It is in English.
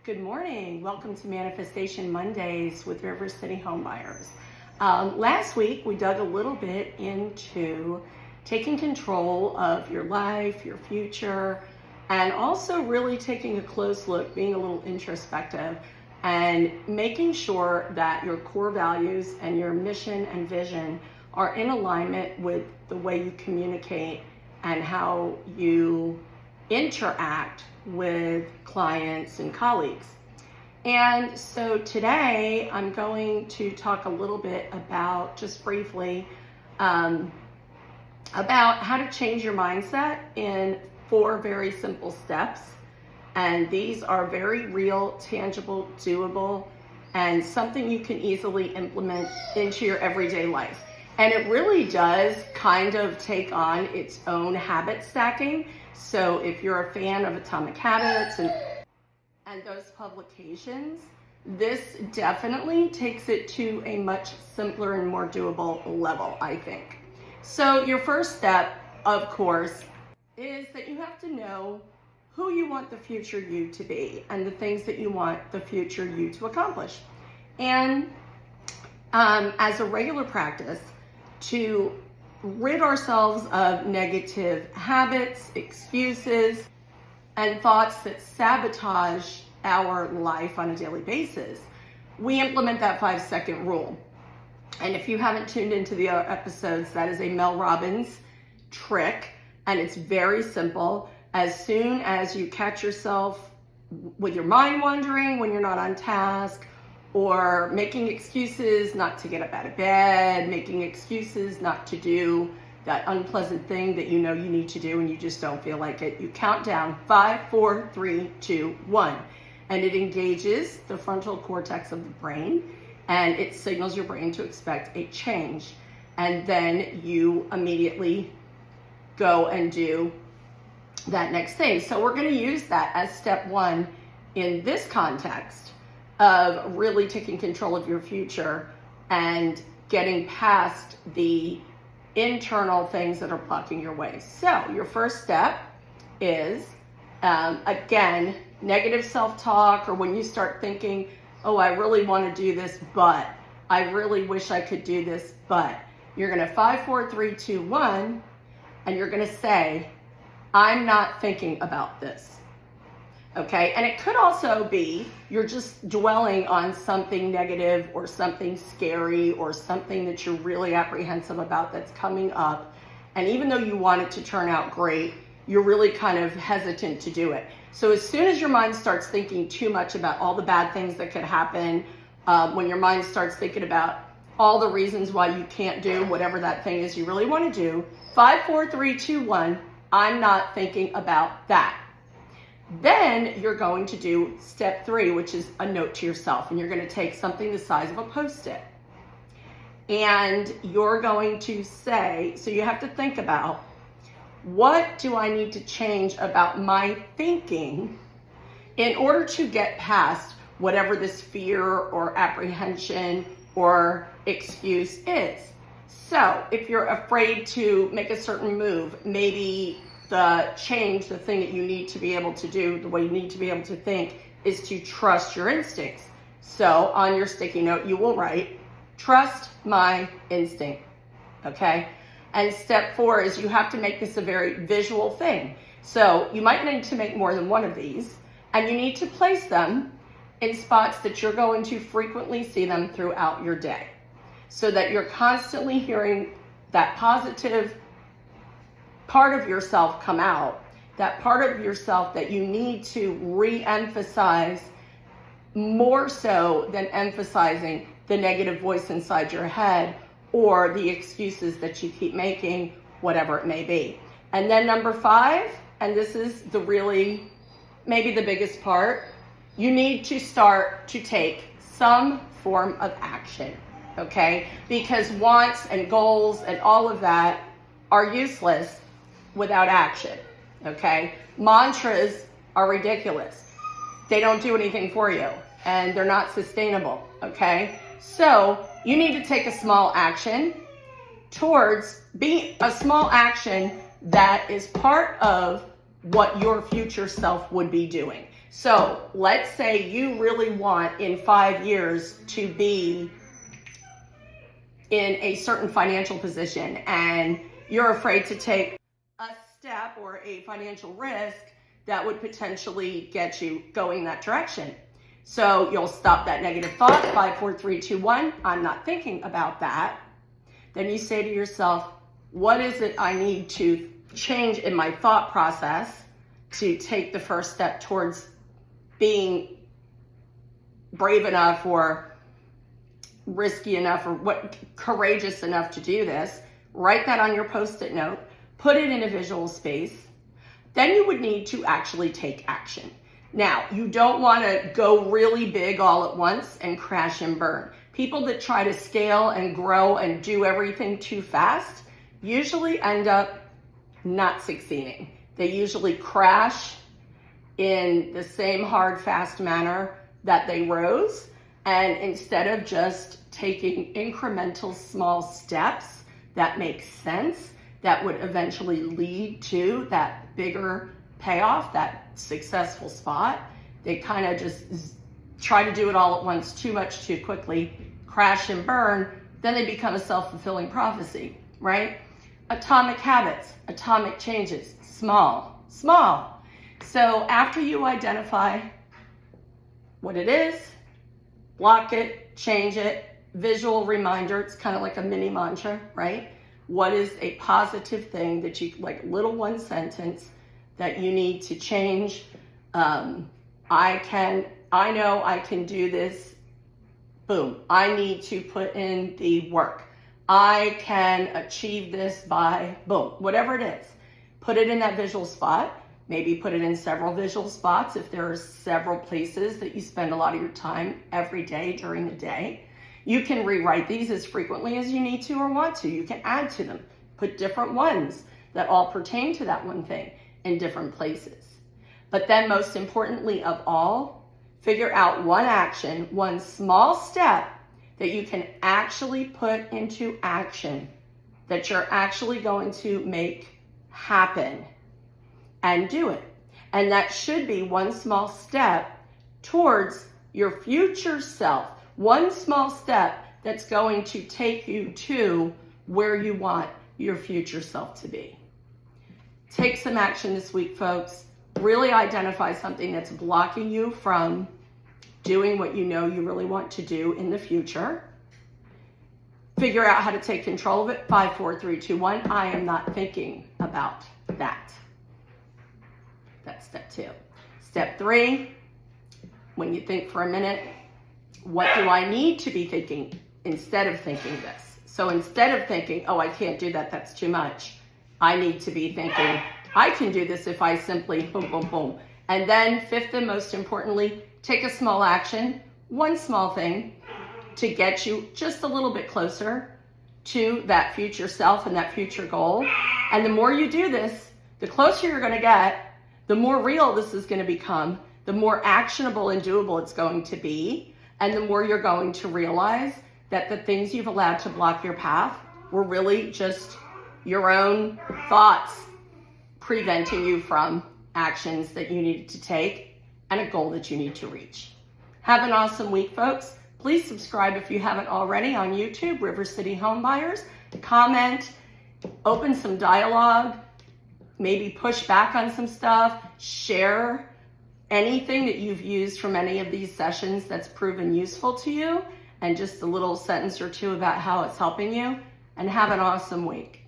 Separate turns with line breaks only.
Good morning. Welcome to Manifestation Mondays with River City Homebuyers. Last week, we dug a little bit into taking control of your life, your future, and also really taking a close look, being a little introspective, and making sure that your core values and your mission and vision are in alignment with the way you communicate and how you interact with clients and colleagues. And so today I'm going to talk a little bit about, just briefly, about how to change your mindset in 4 very simple steps. And these are very real, tangible, doable, and something you can easily implement into your everyday life. And it really does kind of take on its own habit stacking. So if you're a fan of Atomic Habits and those publications, this definitely takes it to a much simpler and more doable level, I think. So your first step, of course, is that you have to know who you want the future you to be and the things that you want the future you to accomplish. And as a regular practice, to rid ourselves of negative habits, excuses, and thoughts that sabotage our life on a daily basis, we implement that 5-second rule. And if you haven't tuned into the other episodes, that is a Mel Robbins trick, and it's very simple. As soon as you catch yourself with your mind wandering when you're not on task, or making excuses not to get up out of bed, making excuses not to do that unpleasant thing that you know you need to do and you just don't feel like it, you count down 5, 4, 3, 2, 1. And it engages the frontal cortex of the brain, and it signals your brain to expect a change. And then you immediately go and do that next thing. So we're going to use that as step 1 in this context of really taking control of your future and getting past the internal things that are blocking your way. So your first step is, again, negative self-talk, or when you start thinking, oh, I really want to do this, but I really wish I could do this, but you're going to 5, 4, 3, 2, 1, and you're going to say, I'm not thinking about this. Okay, and it could also be you're just dwelling on something negative or something scary or something that you're really apprehensive about that's coming up. And even though you want it to turn out great, you're really kind of hesitant to do it. So as soon as your mind starts thinking too much about all the bad things that could happen, when your mind starts thinking about all the reasons why you can't do whatever that thing is you really want to do, 5, 4, 3, 2, 1, I'm not thinking about that. Then you're going to do step 3, which is a note to yourself, and you're going to take something the size of a Post-it, and you're going to say, so you have to think about, what do I need to change about my thinking in order to get past whatever this fear or apprehension or excuse is. So if you're afraid to make a certain move, maybe the thing that you need to be able to do, the way you need to be able to think, is to trust your instincts. So on your sticky note, you will write, trust my instinct, okay? And step 4 is you have to make this a very visual thing. So you might need to make more than one of these, and you need to place them in spots that you're going to frequently see them throughout your day, so that you're constantly hearing that positive part of yourself come out, that part of yourself that you need to re-emphasize more so than emphasizing the negative voice inside your head or the excuses that you keep making, whatever it may be. And then number 5, and this is the really, maybe the biggest part, you need to start to take some form of action, okay? Because wants and goals and all of that are useless without action, okay? Mantras are ridiculous. They don't do anything for you, and they're not sustainable, okay? So you need to take a small action towards being a small action that is part of what your future self would be doing. So let's say you really want in 5 years to be in a certain financial position and you're afraid to take a step or a financial risk that would potentially get you going that direction. So you'll stop that negative thought, 5, 4, 3, 2, 1, I'm not thinking about that. Then you say to yourself, what is it I need to change in my thought process to take the first step towards being brave enough or risky enough or courageous enough to do this? Write that on your Post-it note, put it in a visual space. Then you would need to actually take action. Now, you don't want to go really big all at once and crash and burn. People that try to scale and grow and do everything too fast usually end up not succeeding. They usually crash in the same hard, fast manner that they rose. And instead of just taking incremental small steps that make sense, that would eventually lead to that bigger payoff, that successful spot, they kind of just try to do it all at once, too much, too quickly, crash and burn, then they become a self-fulfilling prophecy, right? Atomic habits, atomic changes, small, small. So after you identify what it is, block it, change it, visual reminder, it's kind of like a mini mantra, right? What is a positive thing that you, like little one sentence that you need to change? I know I can do this. Boom. I need to put in the work. I can achieve this by boom, whatever it is. Put it in that visual spot. Maybe put it in several visual spots if there are several places that you spend a lot of your time every day during the day. You can rewrite these as frequently as you need to or want to. You can add to them. Put different ones that all pertain to that one thing in different places. But then most importantly of all, figure out one action, one small step that you can actually put into action, that you're actually going to make happen, and do it. And that should be one small step towards your future self, one small step that's going to take you to where you want your future self to be. Take some action this week, folks. Really identify something that's blocking you from doing what you know you really want to do in the future. Figure out how to take control of it. 5, 4, 3, 2, 1. I am not thinking about that. That's step 2. Step 3, when you think for a minute, what do I need to be thinking instead of thinking this? So instead of thinking, oh, I can't do that, that's too much, I need to be thinking, I can do this if I simply boom, boom, boom. And then 5th and most importantly, take a small action, one small thing to get you just a little bit closer to that future self and that future goal. And the more you do this, the closer you're going to get, the more real this is going to become, the more actionable and doable it's going to be, and the more you're going to realize that the things you've allowed to block your path were really just your own thoughts preventing you from actions that you needed to take and a goal that you need to reach. Have an awesome week, folks. Please subscribe if you haven't already on YouTube, River City Homebuyers. Comment, open some dialogue, maybe push back on some stuff, share anything that you've used from any of these sessions that's proven useful to you, and just a little sentence or two about how it's helping you, and have an awesome week.